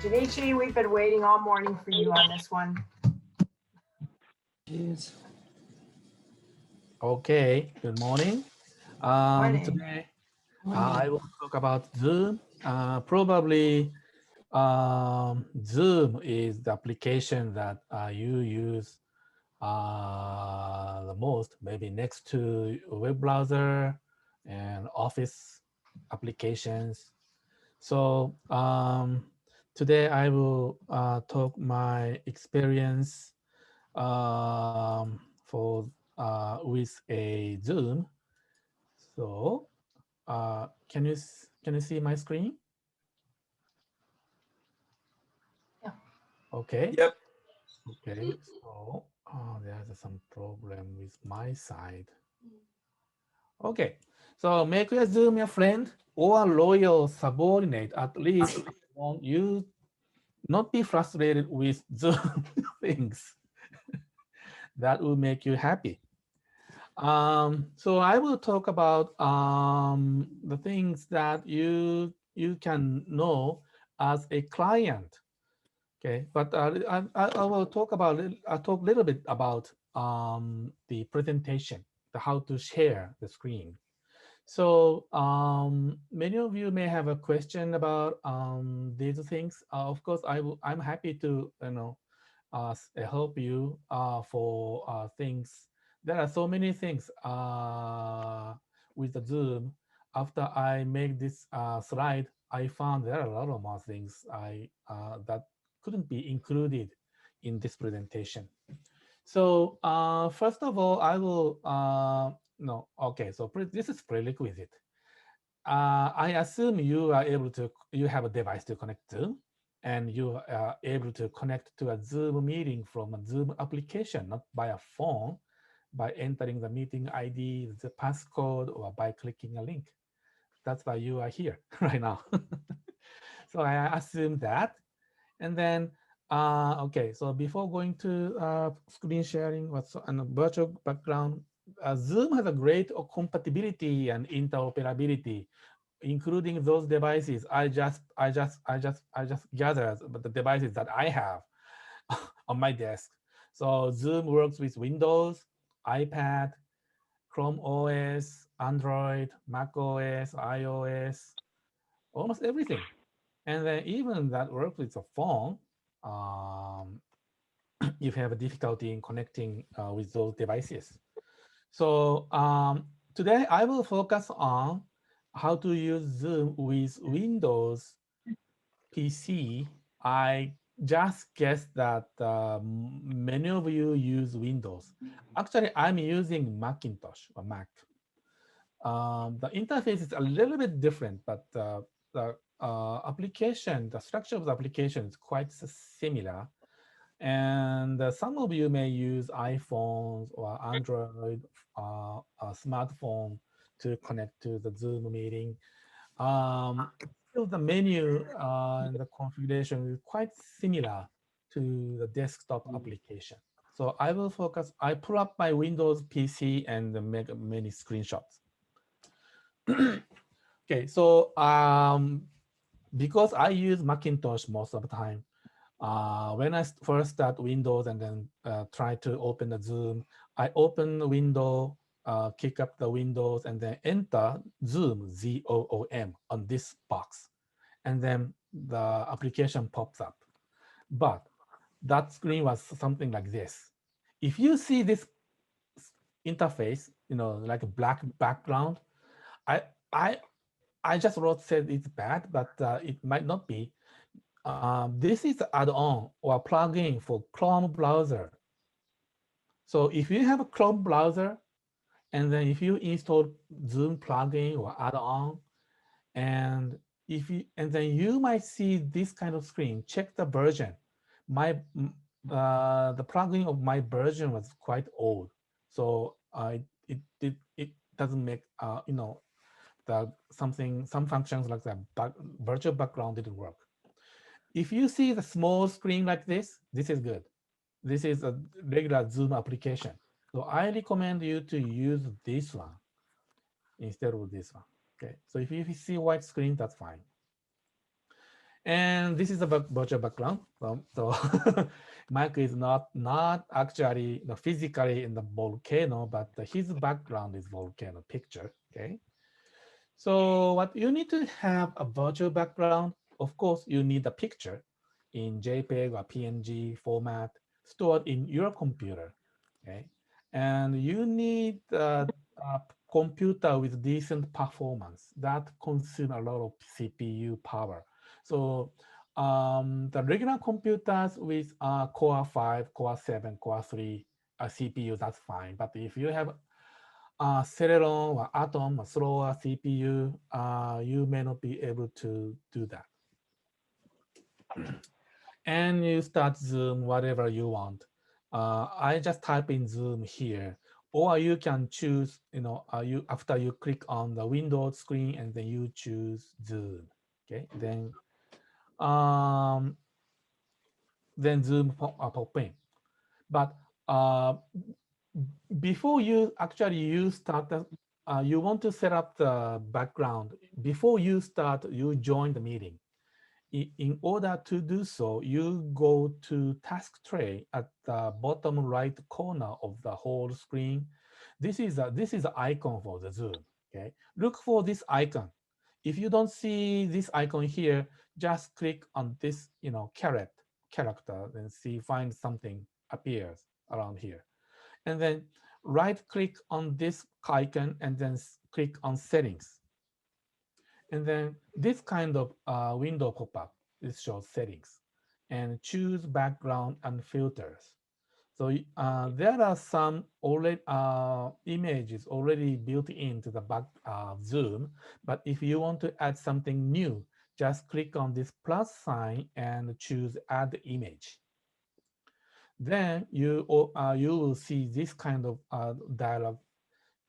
Junichi, we've been waiting all morning for you on this one. Yes. Okay, good morning. Morning. Today I will talk about Zoom. Probably Zoom is the application that you use the most, maybe next to a web browser and Office applications. So today I will talk my experience for with a Zoom. So can you see my screen? Yeah. Okay. Yep. Okay. So there's some problem with my side. Okay. So make your Zoom your friend or loyal subordinate. At least I want you not be frustrated with Zoom things that will make you happy. So I will talk about the things that you can know as a client. Okay, but I will talk about I'll talk a little bit about the presentation, the how to share the screen. So many of you may have a question about these things. Of course, I'm happy to help you for things. There are so many things with the Zoom. After I make this slide, I found there are a lot of more things that couldn't be included in this presentation. So first of all, I will no. Okay, so this is prerequisite. I assume you are able to, you have a device to connect to, and you are able to connect to a Zoom meeting from a Zoom application, not by a phone, by entering the meeting ID, the passcode, or by clicking a link. That's why you are here right now. So I assume that. And then, okay, so before going to screen sharing, what's on a virtual background, Zoom has a great compatibility and interoperability, including those devices. I just gathered the devices that I have on my desk. So Zoom works with Windows, iPad, Chrome OS, Android, Mac OS, iOS, almost everything. And then even that works with a phone, um, if you have a difficulty in connecting with those devices. So today I will focus on how to use Zoom with Windows PC. I just guess that many of you use Windows. Actually, I'm using Macintosh or Mac. The interface is a little bit different, but the application, the structure of the application is quite similar. And some of you may use iPhones or Android smartphone to connect to the Zoom meeting. Still the menu and the configuration is quite similar to the desktop application. So I will focus, I pull up my Windows PC and make many screenshots. Okay, so because I use Macintosh most of the time, when I first start Windows and then try to open the Zoom, I open the window, kick up the windows, and then enter Zoom, ZOOM, on this box. And then the application pops up. But that screen was something like this. If you see this interface, like a black background, I I I just wrote said it's bad, but it might not be. This is add-on or plugin for Chrome browser. So if you have a Chrome browser, and then if you install Zoom plugin or add-on, and then you might see this kind of screen. Check the version. My the plugin of my version was quite old, so it doesn't make some functions like that virtual background didn't work. If you see the small screen like this is good. This is a regular Zoom application. So I recommend you to use this one instead of this one. Okay. So if you see white screen, that's fine. And this is a virtual background. So Mike is not actually physically in the volcano, but his background is volcano picture. Okay. So what you need to have a virtual background. Of course, you need a picture in JPEG or PNG format stored in your computer. Okay. And you need a computer with decent performance that consume a lot of CPU power. So the regular computers with Core 5, Core 7, Core 3 CPU, that's fine. But if you have Celeron or Atom, a slower CPU, you may not be able to do that. And you start Zoom whatever you want. I just type in Zoom here, or you can choose, you after you click on the Windows screen and then you choose Zoom. Okay, um, then Zoom pop in. But uh, before you actually you start you want to set up the background before you start you join the meeting. In order to do so, you go to task tray at the bottom right corner of the whole screen. This is the icon for the Zoom. Okay, look for this icon. If you don't see this icon here, just click on this character and see find something appears around here, and then right click on this icon and then click on settings. And then this kind of window pop up, this shows settings and choose background and filters. So there are some already images already built into the back Zoom, but if you want to add something new, just click on this plus sign and choose add image. Then you will see this kind of dialog,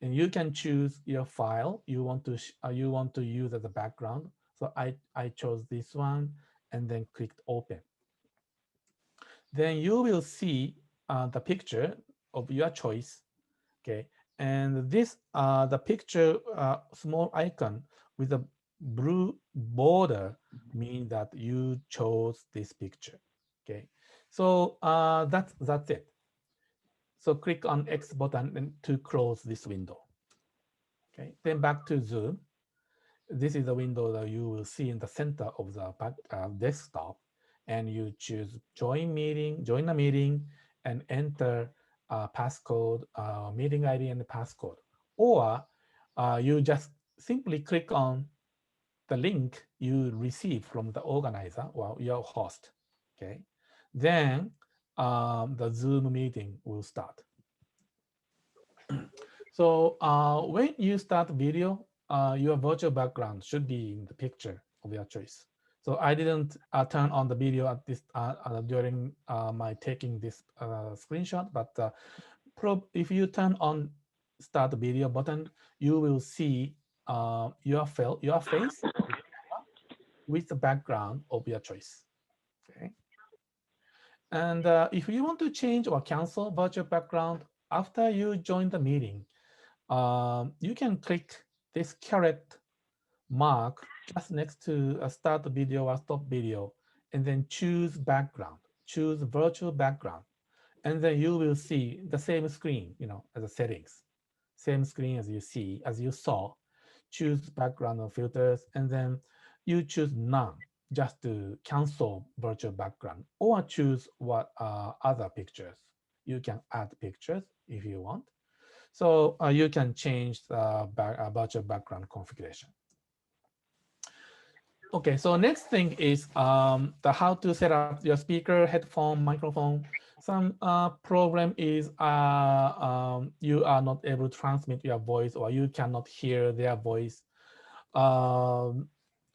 and you can choose your file you want to use as a background. So I chose this one and then clicked open. Then you will see the picture of your choice. Okay, and this the picture small icon with a blue border mean that you chose this picture. Okay, so that's it. So click on X button and to close this window. Okay, then back to Zoom. This is the window that you will see in the center of the desktop, and you choose join a meeting, and enter passcode, meeting ID and the passcode. Or you just simply click on the link you receive from the organizer or your host. Okay, then the Zoom meeting will start. So when you start video, your virtual background should be in the picture of your choice. So I didn't turn on the video at this during my taking this screenshot, but if you turn on start video button, you will see your face with the background of your choice. Okay. And if you want to change or cancel virtual background after you join the meeting, you can click this caret mark just next to a start video or stop video, and then choose background, choose virtual background, and then you will see the same screen, as the settings, same screen as you saw. Choose background or filters, and then you choose none just to cancel virtual background, or choose what other pictures. You can add pictures if you want. So you can change the virtual background configuration. Okay, so next thing is the how to set up your speaker, headphone, microphone. Some problem is you are not able to transmit your voice, or you cannot hear their voice. Um,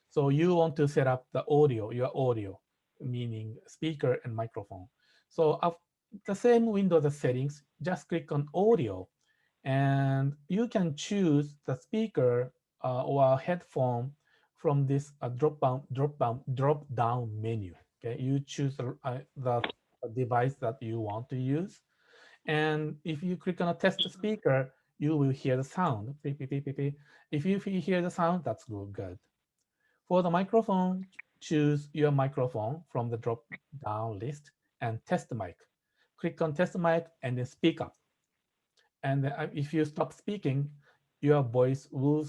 so you want to set up your audio, meaning speaker and microphone. So the same window, the settings, just click on audio, and you can choose the speaker or headphone from this drop down menu. Okay, you choose the device that you want to use, and if you click on a test speaker, you will hear the sound. Beep, beep, beep, beep, beep. If you hear the sound, that's good. For the microphone, choose your microphone from the drop down list and test mic. Click on test mic and then speak up. And if you stop speaking, your voice will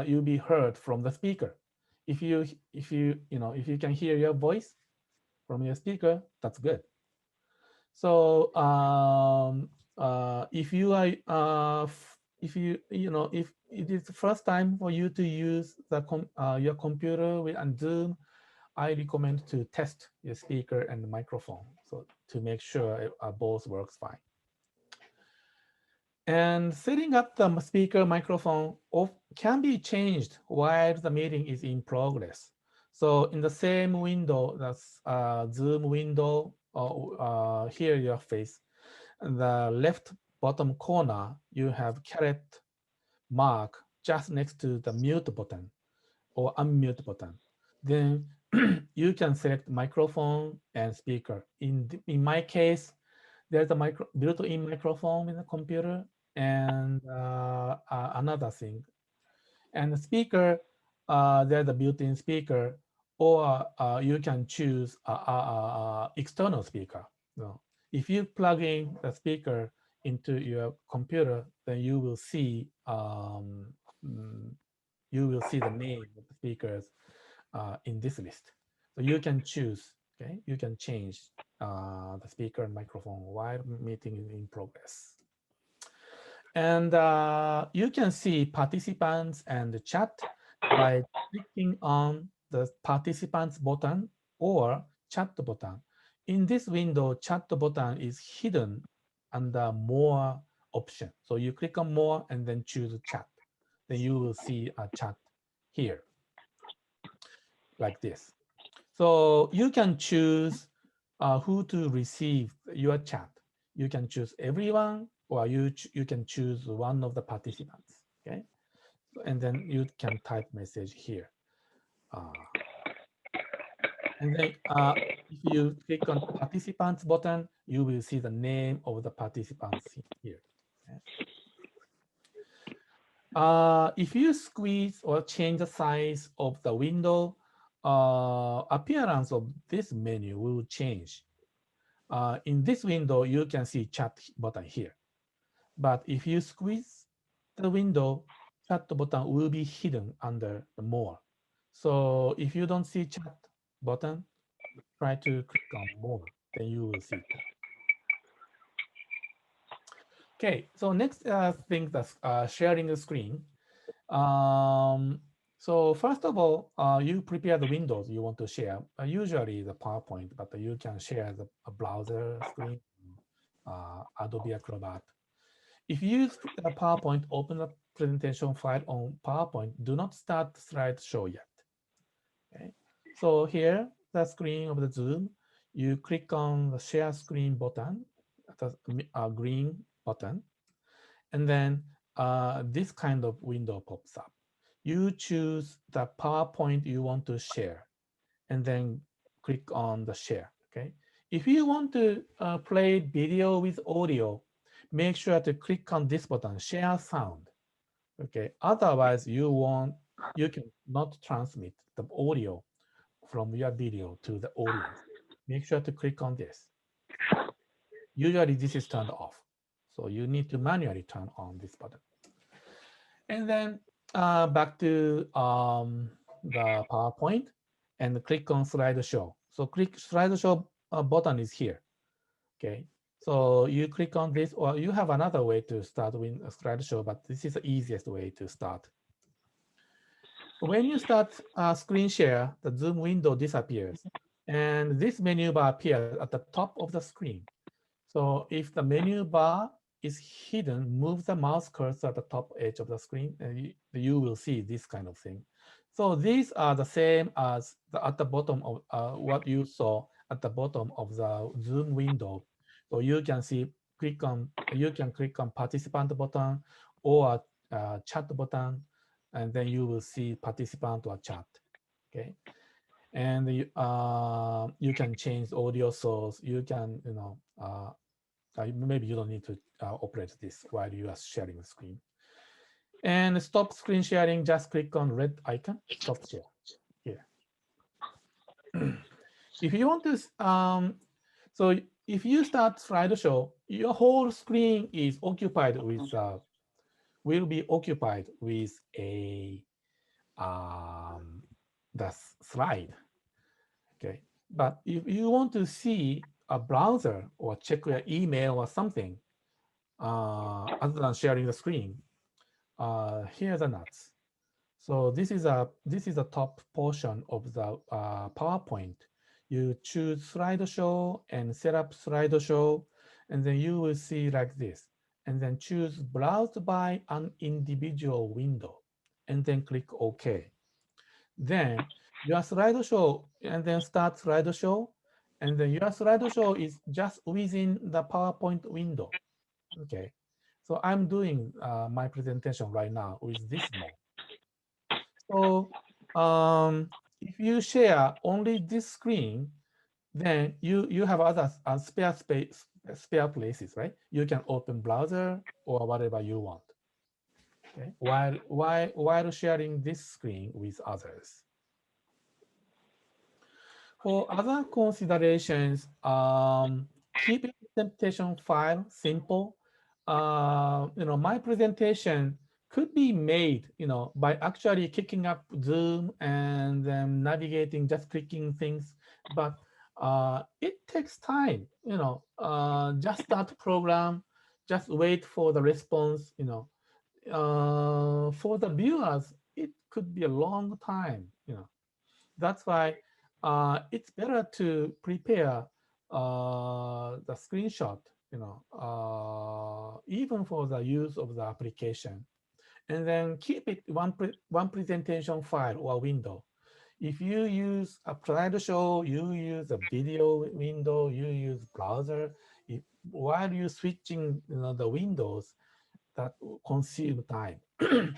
you'll be heard from the speaker. If you can hear your voice from your speaker, that's good. So if you are if if it is the first time for you to use your computer with and Zoom, I recommend to test your speaker and the microphone so to make sure both works fine. And setting up the speaker microphone can be changed while the meeting is in progress. So in the same window, that's Zoom window, here your face, the left bottom corner, you have caret mark just next to the mute button or unmute button. Then you can select microphone and speaker. In my case, there's a built-in microphone in the computer and another thing. And the speaker, there's a built-in speaker, or you can choose external speaker. If you plug in the speaker into your computer, then you will see the name of the speakers in this list. So you can choose, okay? You can change the speaker and microphone while meeting is in progress. And you can see participants and the chat by clicking on the participants button or chat button. In this window, chat button is hidden under more option. So you click on more and then choose chat. Then you will see a chat here like this. So you can choose who to receive your chat. You can choose everyone, or you can choose one of the participants. Okay, and then you can type message here. And then if you click on participants button, you will see the name of the participants here. Okay. If you squeeze or change the size of the window, appearance of this menu will change. In this window, you can see chat button here. But if you squeeze the window, chat button will be hidden under the more. So if you don't see chat button, try to click on more, then you will see chat. Okay, so next thing that's sharing the screen. So first of all, you prepare the windows you want to share. Usually the PowerPoint, but you can share a browser screen, Adobe Acrobat. If you use PowerPoint, open the presentation file on PowerPoint. Do not start the slideshow yet. Okay. So here, the screen of the Zoom, you click on the share screen button, the green button, and then this kind of window pops up. You choose the PowerPoint you want to share, and then click on the share. Okay. If you want to play video with audio, make sure to click on this button, share sound. Okay. Otherwise, you can not transmit the audio from your video to the audience. Make sure to click on this. Usually this is turned off. So you need to manually turn on this button. And then back to the PowerPoint and click on slideshow. So click slideshow button is here. Okay. So you click on this, or you have another way to start with a slideshow, but this is the easiest way to start. When you start screen share, the Zoom window disappears, and this menu bar appears at the top of the screen. So if the menu bar is hidden, move the mouse cursor at the top edge of the screen, and you will see this kind of thing. So these are the same as at the bottom of what you saw at the bottom of the Zoom window. So you can click on participant button or chat button, and then you will see participant or chat. Okay, and you can change audio source. You can maybe you don't need to operate this while you are sharing the screen. And stop screen sharing, just click on red icon, stop share here. If you want to, so if you start slideshow, your whole screen is occupied with, will be occupied with a the slide. Okay, but if you want to see a browser or check your email or something other than sharing the screen, here are the nuts. So this is a top portion of the PowerPoint. You choose slideshow and set up slideshow, and then you will see like this. And then choose browse by an individual window, and then click OK. Then your slideshow, and then start slideshow, and then your slideshow is just within the PowerPoint window. Okay, so I'm doing my presentation right now with this mode. So if you share only this screen, then you have other spare places, right? You can open browser or whatever you want. Okay, while sharing this screen with others. For other considerations, keeping presentation file simple. My presentation could be made, by actually kicking up Zoom and then navigating, just clicking things. But it takes time, just start program, just wait for the response, for the viewers, it could be a long time, That's why it's better to prepare the screenshot, even for the use of the application, and then keep it one presentation file or window. If you use a slideshow, you use a video window, you use browser. While you switching, the windows, that consume time.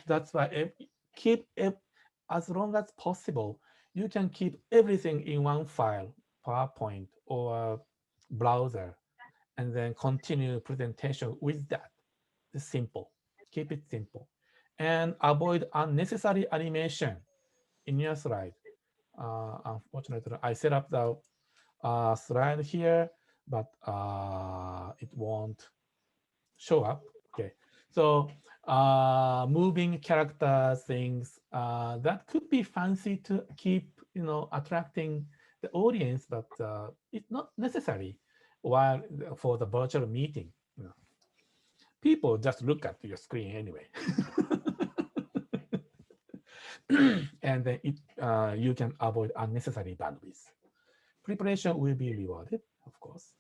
That's why keep as long as possible. You can keep everything in one file, PowerPoint or browser, and then continue presentation with that. It's simple. Keep it simple, and avoid unnecessary animation in your slide. Unfortunately, I set up the slide here, but it won't show up. Okay, so moving character things that could be fancy to keep, attracting the audience, but it's not necessary while for the virtual meeting. People just look at your screen anyway. And then you can avoid unnecessary bandwidth. Preparation will be rewarded, of course.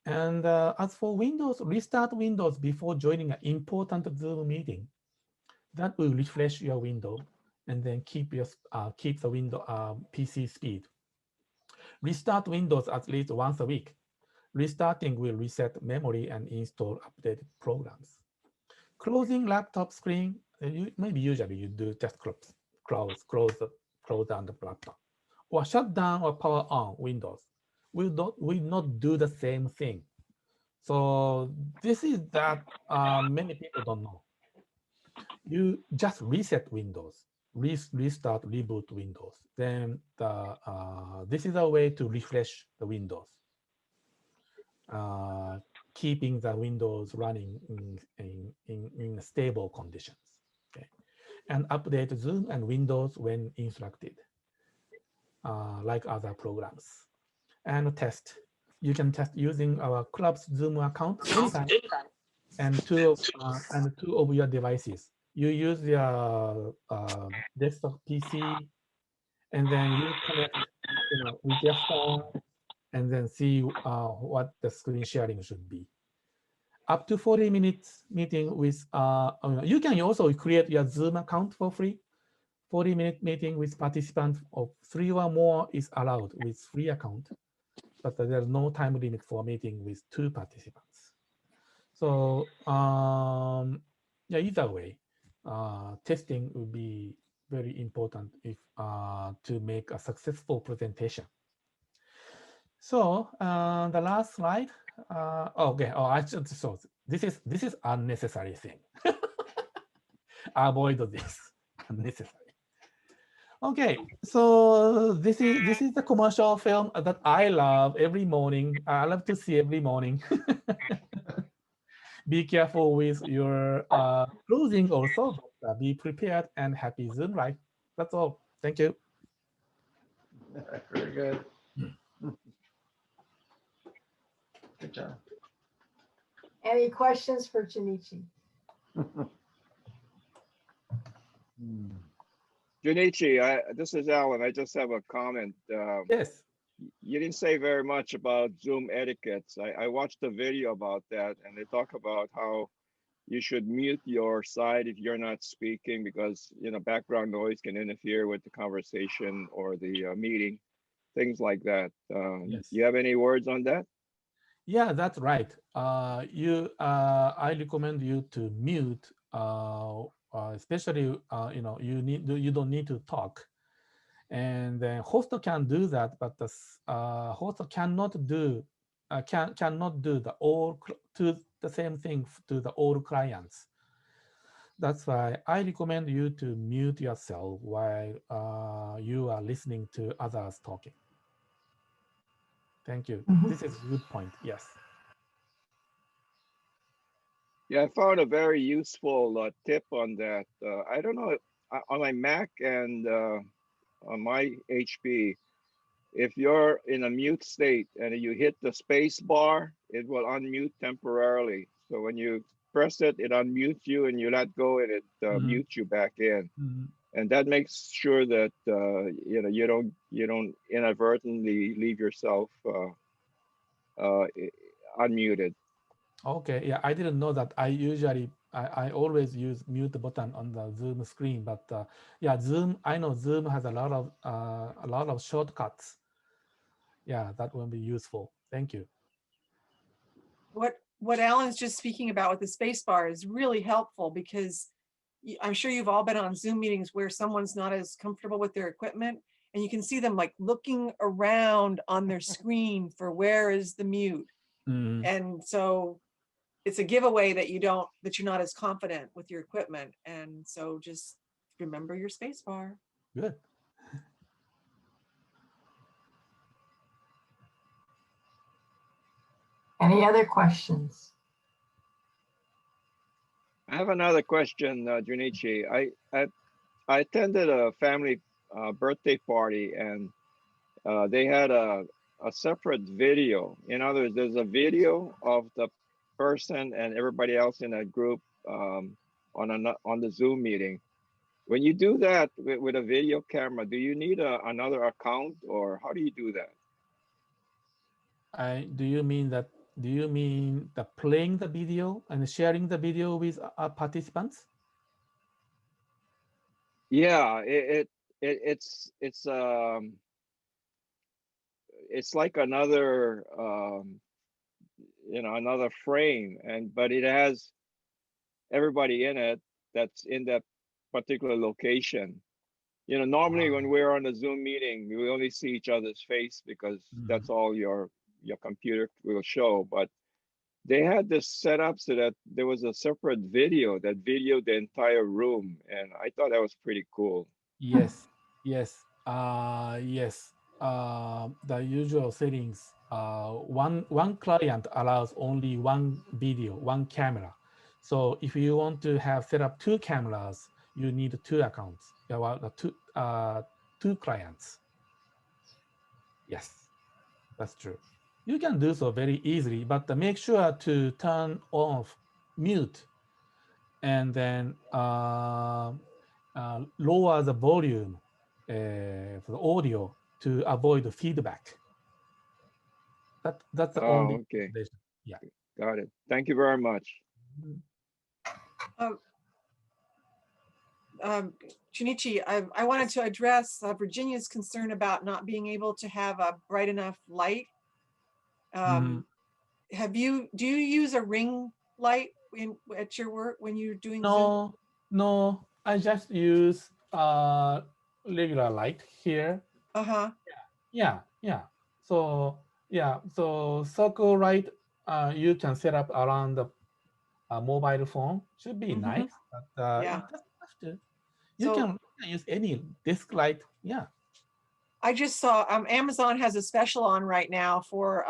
And as for Windows, restart Windows before joining an important Zoom meeting. That will refresh your window and then keep the window PC speed. Restart Windows at least once a week. Restarting will reset memory and install updated programs. Closing laptop screen, usually you do just close down the laptop, or shut down or power on Windows. We not do the same thing. So this is that many people don't know. You just reset Windows, restart, reboot Windows. Then this is a way to refresh the Windows, keeping the Windows running in stable conditions. Okay, and update Zoom and Windows when instructed, like other programs. And test. You can test using our club's Zoom account anytime, and two of your devices. You use your desktop PC, and then you connect, with your phone, and then see what the screen sharing should be. Up to 40 minutes meeting with. You can also create your Zoom account for free. 40-minute meeting with participants of 3 or more is allowed with free account, but there's no time limit for meeting with 2 participants. So yeah, either way, testing will be very important if to make a successful presentation. So the last slide. Okay. Oh, so this is unnecessary thing. Avoid this unnecessary. Okay, so this is the commercial film that I love every morning. I love to see every morning. Be careful with your clothing also. Be prepared and happy Zoom life. That's all. Thank you. Very good. Good job. Any questions for Junichi? Junichi, this is Alan. I just have a comment. Yes. You didn't say very much about Zoom etiquettes. I watched a video about that, and they talk about how you should mute your side if you're not speaking because background noise can interfere with the conversation or the meeting, things like that. Yes. You have any words on that? Yeah, that's right. I recommend you to mute, especially you don't need to talk, and then host can do that, but the host cannot do the to the same thing to the all clients. That's why I recommend you to mute yourself while you are listening to others talking. Thank you. This is a good point. Yes. Yeah, I found a very useful tip on that. I don't know, on my Mac and on my HP, if you're in a mute state and you hit the space bar, it will unmute temporarily. So when you press it, it unmutes you and you let go and it mutes you back in. And that makes sure that you don't inadvertently leave yourself unmuted. Okay, yeah, I didn't know that. I always use mute button on the Zoom screen, but yeah, I know Zoom has a lot of shortcuts. Yeah, that will be useful. Thank you. What Alan's just speaking about with the space bar is really helpful because I'm sure you've all been on Zoom meetings where someone's not as comfortable with their equipment and you can see them like looking around on their screen for where is the mute. And so it's a giveaway that you're not as confident with your equipment. And so just remember your space bar. Good. Any other questions? I have another question, Junichi. I attended a family birthday party and they had a separate video. In other words, there's a video of the person and everybody else in that group on the Zoom meeting. When you do that with a video camera, do you need another account or how do you do that? Do you mean the playing the video and sharing the video with participants? Yeah, it's like another another frame, but it has everybody in it that's in that particular location. Normally when we're on a Zoom meeting, we only see each other's face because that's all your computer will show. But they had this set up so that there was a separate video that videoed the entire room, and I thought that was pretty cool. Yes, yes, yes. The usual settings. One client allows only one video, one camera. So if you want to have set up two cameras, you need two accounts. Well, two clients. Yes, that's true. You can do so very easily, but make sure to turn off mute and then lower the volume for the audio to avoid the feedback. That's the only okay. Yeah. Got it. Thank you very much. Junichi, I wanted to address Virginia's concern about not being able to have a bright enough light. Do you use a ring light at your work when you're doing Zoom? No, I just use regular light here. Yeah. So circle light you can set up around the mobile phone should be nice, but it doesn't have to. You So- can use any disc light. Yeah. I just saw Amazon has a special on right now for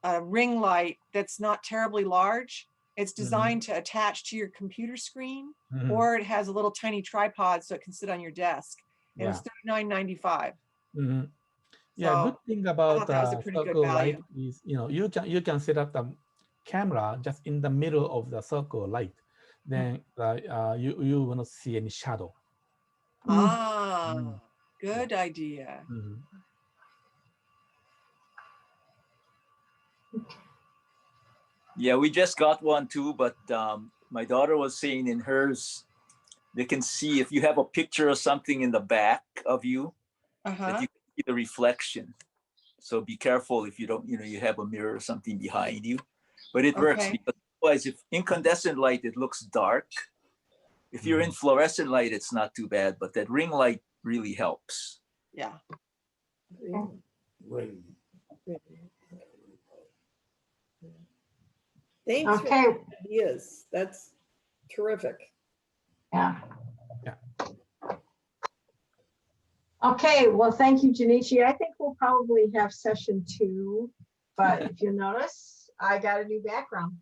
a ring light that's not terribly large. It's designed to attach to your computer screen, Mhm. or it has a little tiny tripod so it can sit on your desk. And Yeah. it's $39.95. Mhm. Yeah, So, good thing about that was a pretty good circle light value. is, you can set up the camera just in the middle of the circle light. Then you won't see any shadow. Ah, good idea. Mhm. Yeah, we just got one too, but my daughter was saying in hers, they can see if you have a picture of something in the back of you, that you can see the reflection. So be careful if you don't, you have a mirror or something behind you. But it works Okay. because otherwise, if incandescent light, it looks dark. If you're in fluorescent light, it's not too bad, but that ring light really helps. Yeah. Thanks for Okay, the ideas. That's terrific. yeah. Yeah. Okay, well, thank you, Junichi. I think we'll probably have session 2, but if you notice, I got a new background.